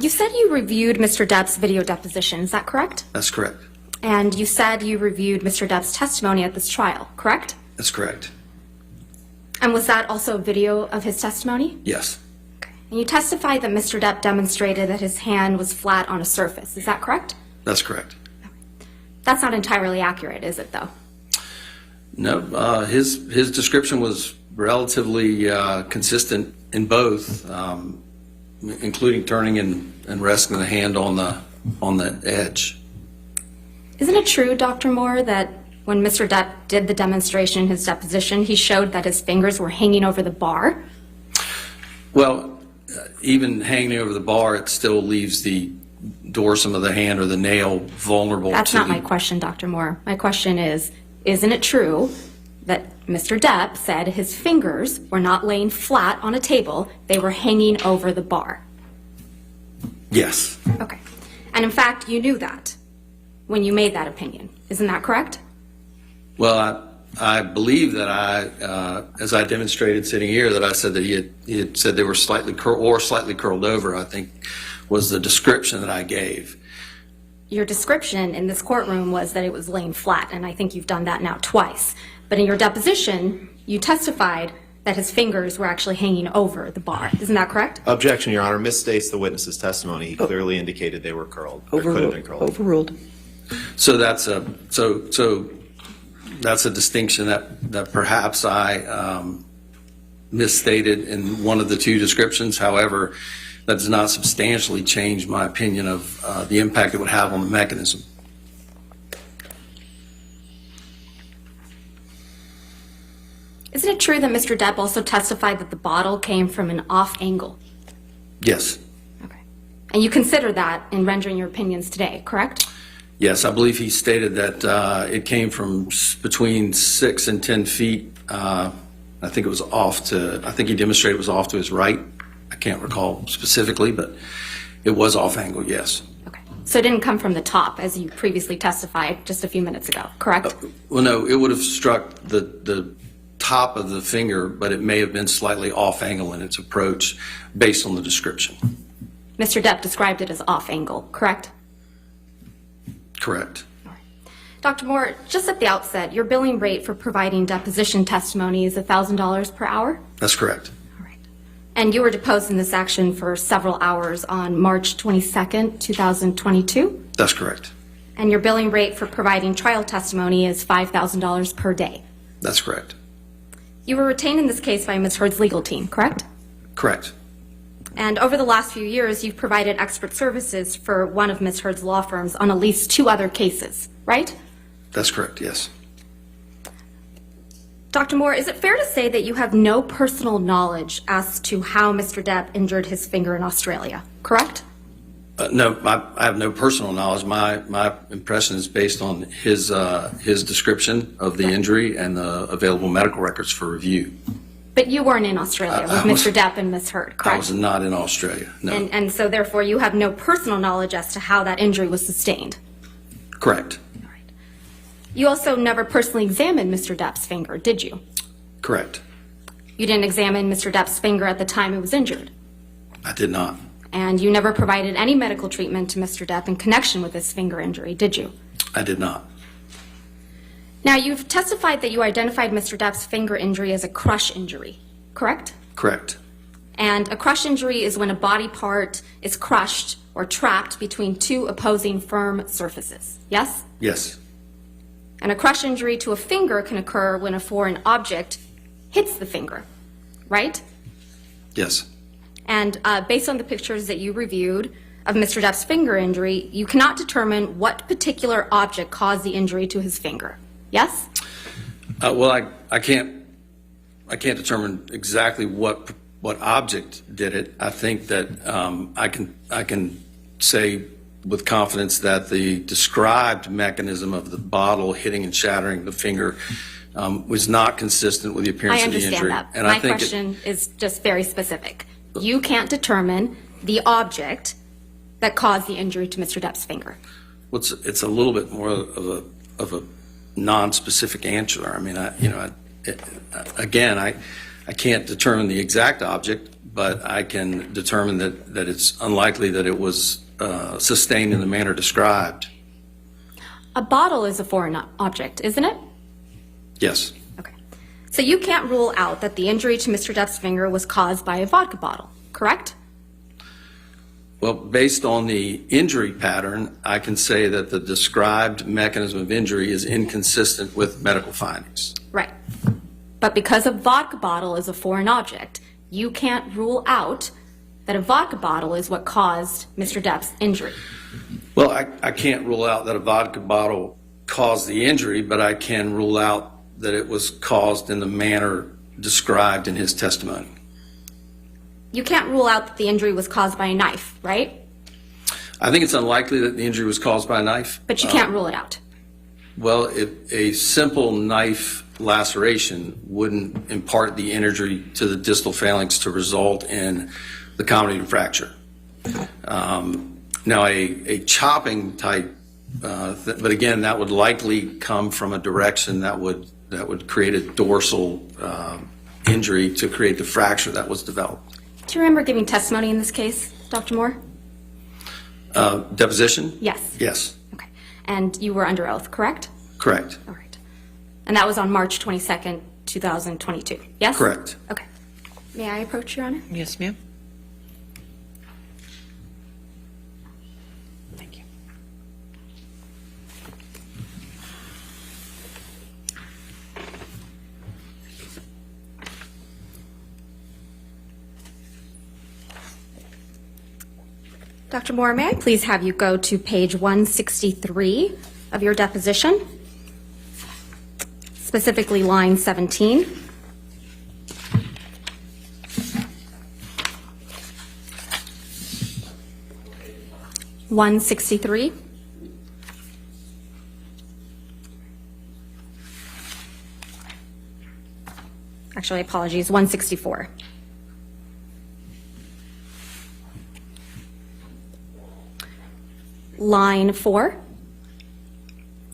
You said you reviewed Mr. Depp's video deposition, is that correct? That's correct. And you said you reviewed Mr. Depp's testimony at this trial, correct? That's correct. And was that also a video of his testimony? Yes. Okay. And you testified that Mr. Depp demonstrated that his hand was flat on a surface, is that correct? That's correct. That's not entirely accurate, is it, though? No, his description was relatively consistent in both, including turning and resting the hand on the edge. Isn't it true, Dr. Moore, that when Mr. Depp did the demonstration in his deposition, he showed that his fingers were hanging over the bar? Well, even hanging over the bar, it still leaves the dorsum of the hand or the nail vulnerable. That's not my question, Dr. Moore. My question is, isn't it true that Mr. Depp said his fingers were not laying flat on a table, they were hanging over the bar? Yes. Okay. And in fact, you knew that when you made that opinion. Isn't that correct? Well, I believe that as I demonstrated sitting here, that I said that he had said they were slightly curled over, I think was the description that I gave. Your description in this courtroom was that it was laying flat, and I think you've done that now twice. But in your deposition, you testified that his fingers were actually hanging over the bar. Isn't that correct? Objection, Your Honor. Misstates the witness's testimony. He clearly indicated they were curled. Or could have been curled. Overruled. So that's a distinction that perhaps I misstated in one of the two descriptions. However, that does not substantially change my opinion of the impact it would have on the mechanism. Isn't it true that Mr. Depp also testified that the bottle came from an off angle? Yes. Okay. And you consider that in rendering your opinions today, correct? Yes, I believe he stated that it came from between 6 and 10 feet. I think it was I think he demonstrated it was off to his right. I can't recall specifically, but it was off angle, yes. Okay. So it didn't come from the top, as you previously testified just a few minutes ago, correct? Well, no, it would have struck the top of the finger, but it may have been slightly off angle in its approach based on the description. Mr. Depp described it as off angle, correct? Correct. Dr. Moore, just at the outset, your billing rate for providing deposition testimony is $1,000 per hour? That's correct. All right. And you were deposed in this action for several hours on March 22nd, 2022? That's correct. And your billing rate for providing trial testimony is $5,000 per day? That's correct. You were retained in this case by Ms. Hurd's legal team, correct? Correct. And over the last few years, you've provided expert services for one of Ms. Hurd's law firms on at least 2 other cases, right? That's correct, yes. Dr. Moore, is it fair to say that you have no personal knowledge as to how Mr. Depp injured his finger in Australia, correct? No, I have no personal knowledge. My impression is based on his description of the injury and the available medical records for review. But you weren't in Australia with Mr. Depp and Ms. Hurd, correct? I was not in Australia, no. And so therefore you have no personal knowledge as to how that injury was sustained? Correct. All right. You also never personally examined Mr. Depp's finger, did you? Correct. You didn't examine Mr. Depp's finger at the time it was injured? I did not. And you never provided any medical treatment to Mr. Depp in connection with his finger injury, did you? I did not. Now, you've testified that you identified Mr. Depp's finger injury as a crush injury, correct? Correct. And a crush injury is when a body part is crushed or trapped between 2 opposing firm surfaces, yes? Yes. And a crush injury to a finger can occur when a foreign object hits the finger, right? Yes. And based on the pictures that you reviewed of Mr. Depp's finger injury, you cannot determine what particular object caused the injury to his finger, yes? Well, I can't determine exactly what object did it. I think that I can say with confidence that the described mechanism of the bottle hitting and shattering the finger was not consistent with the appearance of the injury. I understand that. And My I think question is just very specific. You can't determine the object that caused the injury to Mr. Depp's finger. Well, it's a little bit more of a non-specific answer. I mean, I I can't determine the exact object, but I can determine that it's unlikely that it was sustained in the manner described. A bottle is a foreign object, isn't it? Yes. Okay. So you can't rule out that the injury to Mr. Depp's finger was caused by a vodka bottle, correct? Well, based on the injury pattern, I can say that the described mechanism of injury is inconsistent with medical findings. Right. But because a vodka bottle is a foreign object, you can't rule out that a vodka bottle is what caused Mr. Depp's injury. Well, I can't rule out that a vodka bottle caused the injury, but I can rule out that it was caused in the manner described in his testimony. You can't rule out that the injury was caused by a knife, right? I think it's unlikely that the injury was caused by a knife. But you can't rule it out. Well, if a simple knife laceration wouldn't impart the injury to the distal phalanx to result in the comedy fracture. Now, a chopping type, but again, that would likely come from a direction that would create a dorsal injury to create the fracture that was developed. Do you remember giving testimony in this case, Dr. Moore? Deposition? Yes. Yes. Okay. And you were under oath, correct? Correct. All right. And that was on March 22nd, 2022, yes? Correct. Okay. May I approach, Your Honor? Yes, ma'am. Thank you. Dr. Moore, may I please have you go to page 163 of your deposition, specifically line 17. (163). Actually, apologies, 164. Line 4.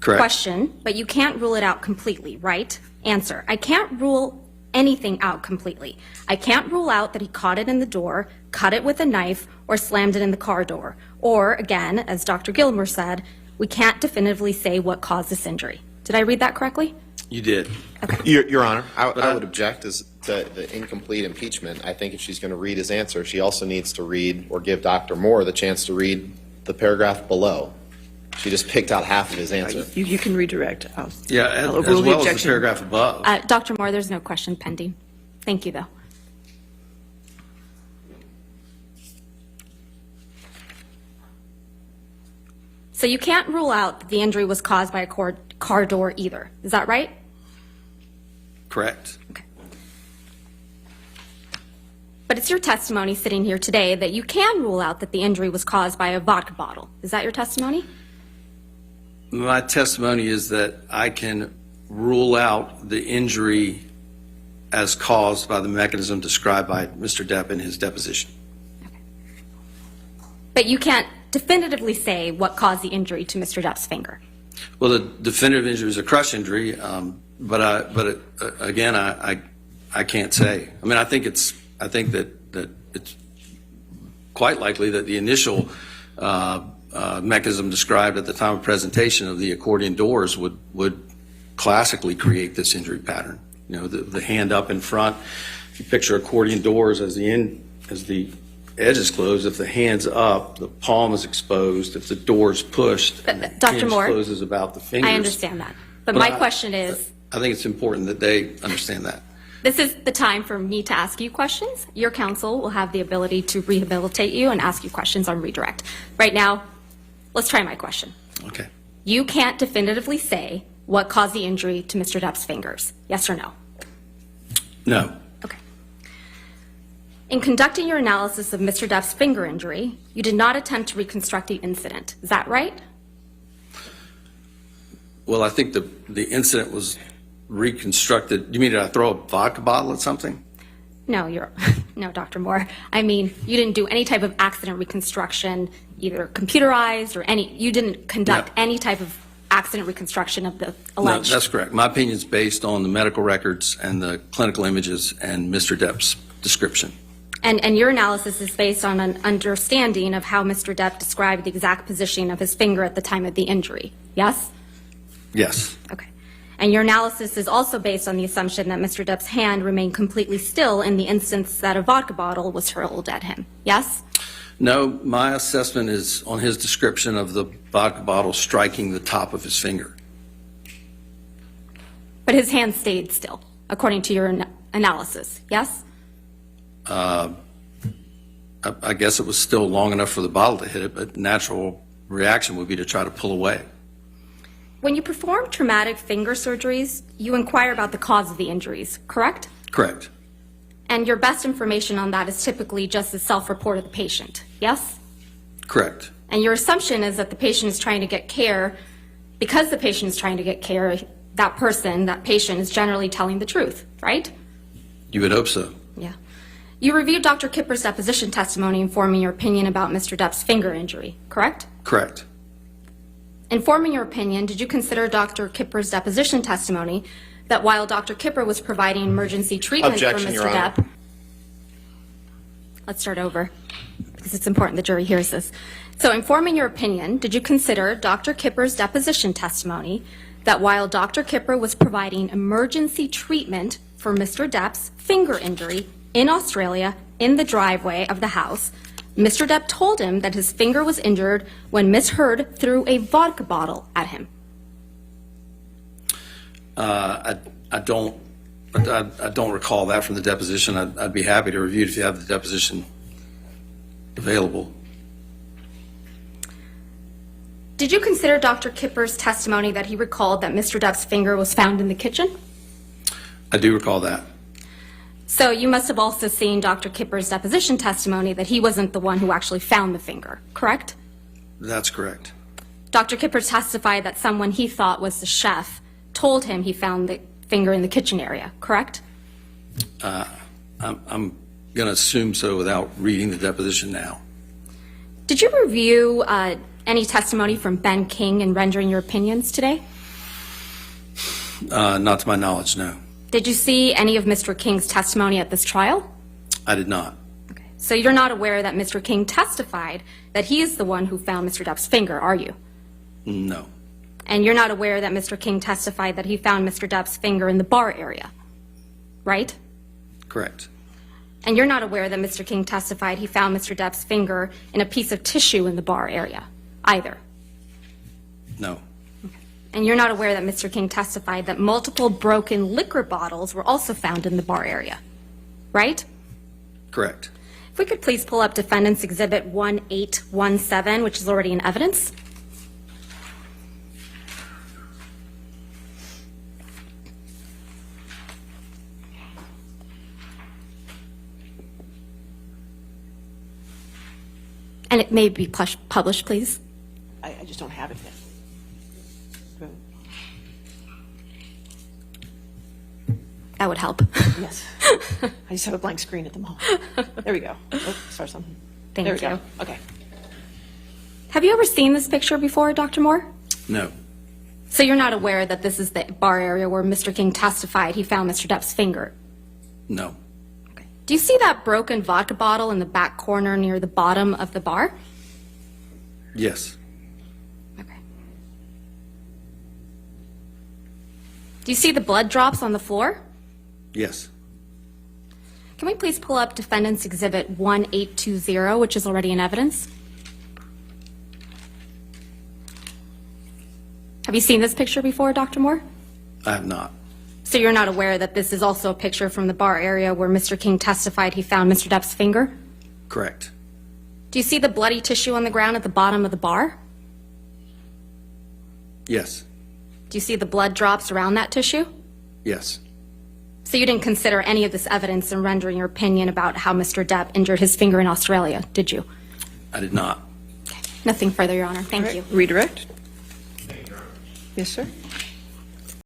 Correct. Question, but you can't rule it out completely, right? Answer, I can't rule anything out completely. I can't rule out that he caught it in the door, cut it with a knife, or slammed it in the car door. Or, again, as Dr. Gilmer said, we can't definitively say what caused this injury. Did I read that correctly? You did. Your Honor, I would object as to the incomplete impeachment. I think if she's going to read his answer, she also needs to read or give Dr. Moore the chance to read the paragraph below. She just picked out half of his answer. You can redirect. Yeah, I'll as overrule the well as the objection. paragraph above. Dr. Moore, there's no question pending. Thank you, though. So you can't rule out that the injury was caused by a car door either. Is that right? Correct. Okay. But it's your testimony sitting here today that you can rule out that the injury was caused by a vodka bottle. Is that your testimony? My testimony is that I can rule out the injury as caused by the mechanism described by Mr. Depp in his deposition. But you can't definitively say what caused the injury to Mr. Depp's finger. Well, the definitive injury is a crush injury, but again, I can't say. I mean, I think that it's quite likely that the initial mechanism described at the time of presentation of the accordion doors would classically create this injury pattern. You know, the hand up in front. If you picture accordion doors as the edge is closed, if the hand's up, the palm is exposed. If the door's pushed, But, and the Dr. hinge Moore, closes about the fingers. I understand that. But my question is, I think it's important that they understand that. this is the time for me to ask you questions. Your counsel will have the ability to rehabilitate you and ask you questions on redirect. Right now, let's try my question. Okay. You can't definitively say what caused the injury to Mr. Depp's fingers. Yes or no? No. Okay. In conducting your analysis of Mr. Depp's finger injury, you did not attempt to reconstruct the incident. Is that right? Well, I think the incident was reconstructed. You mean did I throw a vodka bottle at something? No, no, Dr. Moore. I mean, you didn't do any type of accident reconstruction, either computerized or you didn't conduct No. any type of accident reconstruction of the No, alleged. that's correct. My opinion is based on the medical records and the clinical images and Mr. Depp's description. And your analysis is based on an understanding of how Mr. Depp described the exact positioning of his finger at the time of the injury, yes? Yes, Okay. And your analysis is also based on the assumption that Mr. Depp's hand remained completely still in the instance that a vodka bottle was hurled at him, yes? no, my assessment is on his description of the vodka bottle striking the top of his finger. But his hand stayed still, according to your analysis, yes? I guess it was still long enough for the bottle to hit it, but natural reaction would be to try to pull away. When you perform traumatic finger surgeries, you inquire about the cause of the injuries, correct? Correct. And your best information on that is typically just the self-report of the patient, yes? Correct. And your assumption is that the patient is trying to get care. Because the patient is trying to get care, that person, that patient, is generally telling the truth, right? You would hope so. Yeah. You reviewed Dr. Kipper's deposition testimony informing your opinion about Mr. Depp's finger injury, correct? Correct. In forming your opinion, did you consider Dr. Kipper's deposition testimony that while Dr. Kipper was providing emergency treatment Objection, for Your Mr. Honor. Depp... Let's start over, because it's important the jury hears this. So in forming your opinion, did you consider Dr. Kipper's deposition testimony that while Dr. Kipper was providing emergency treatment for Mr. Depp's finger injury in Australia in the driveway of the house, Mr. Depp told him that his finger was injured when Miss Heard threw a vodka bottle at him? I don't recall that from the deposition. I'd be happy to review it if you have the deposition available. Did you consider Dr. Kipper's testimony that he recalled that Mr. Depp's finger was found in the kitchen? I do recall that. So you must have also seen Dr. Kipper's deposition testimony that he wasn't the one who actually found the finger, correct? That's correct. Dr. Kipper testified that someone he thought was the chef told him he found the finger in the kitchen area, correct? I'm going to assume so without reading the deposition now. Did you review any testimony from Ben King in rendering your opinions today? Not to my knowledge, no. Did you see any of Mr. King's testimony at this trial? I did not. Okay. So you're not aware that Mr. King testified that he is the one who found Mr. Depp's finger, are you? No. And you're not aware that Mr. King testified that he found Mr. Depp's finger in the bar area, right? Correct. And you're not aware that Mr. King testified he found Mr. Depp's finger in a piece of tissue in the bar area, either? No. And you're not aware that Mr. King testified that multiple broken liquor bottles were also found in the bar area, right? Correct. If we could please pull up Defendant's Exhibit 1817, which is already in evidence. And it may be published, please. I just don't have it yet. That would help. Yes. I just have a blank screen at the moment. There we go. Oh, start something. Thank There we you. go. Okay. Have you ever seen this picture before, Dr. Moore? No. So you're not aware that this is the bar area where Mr. King testified he found Mr. Depp's finger? No. Okay. Do you see that broken vodka bottle in the back corner near the bottom of the bar? Yes. Okay. Do you see the blood drops on the floor? Yes. Can we please pull up Defendant's Exhibit 1820, which is already in evidence? Have you seen this picture before, Dr. Moore? I have not. So you're not aware that this is also a picture from the bar area where Mr. King testified he found Mr. Depp's finger? Correct. Do you see the bloody tissue on the ground at the bottom of the bar? Yes. Do you see the blood drops around that tissue? Yes. So you didn't consider any of this evidence in rendering your opinion about how Mr. Depp injured his finger in Australia, did you? I did not. Nothing further, Your Honor. Thank you. Redirect. Yes, sir.